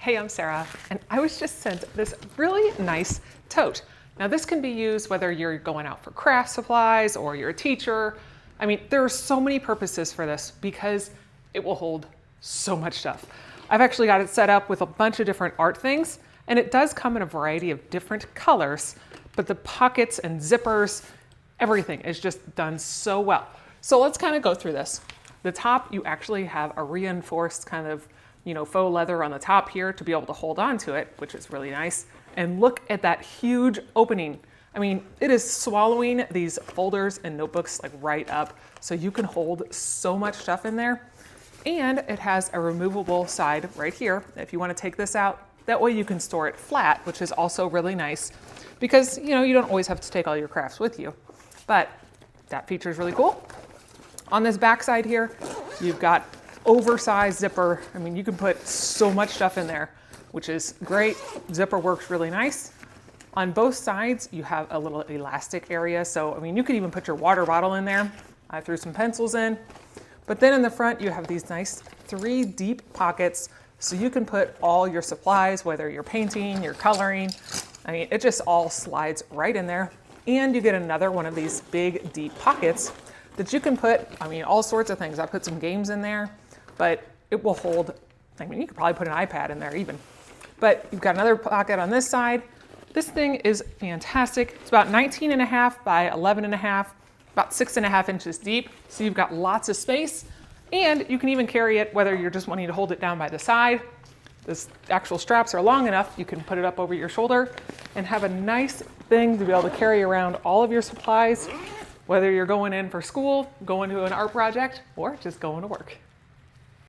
Hey, I'm Sarah, and I was just sent this really nice tote. Now this can be used whether you're going out for craft supplies or you're a teacher. I mean, there are so many purposes for this because it will hold so much stuff. I've actually got it set up with a bunch of different art things, and it does come in a variety of different colors, but the pockets and zippers, everything is just done so well. So let's kind of go through this. The top, you actually have a reinforced kind of faux leather on the top here to be able to hold on to it, which is really nice. And look at that huge opening. I mean, it is swallowing these folders and notebooks like right up, so you can hold so much stuff in there. And it has a removable side right here. If you want to take this out, that way you can store it flat, which is also really nice because you don't always have to take all your crafts with you. But that feature is really cool. On this back side here, you've got oversized zipper. I mean, you can put so much stuff in there, which is great. Zipper works really nice. On both sides, you have a little elastic area. So, I mean, you could even put your water bottle in there. I threw some pencils in. But then in the front, you have these nice 3 deep pockets. So you can put all your supplies, whether you're painting, you're coloring. I mean, it just all slides right in there. And you get another one of these big, deep pockets that you can put, all sorts of things. I put some games in there, but it will hold, you could probably put an iPad in there even. But you've got another pocket on this side. This thing is fantastic. It's about 19.5 by 11.5, about 6.5 inches deep. So you've got lots of space, and you can even carry it whether you're just wanting to hold it down by the side. The actual straps are long enough, you can put it up over your shoulder and have a nice thing to be able to carry around all of your supplies, whether you're going in for school, going to an art project, or just going to work.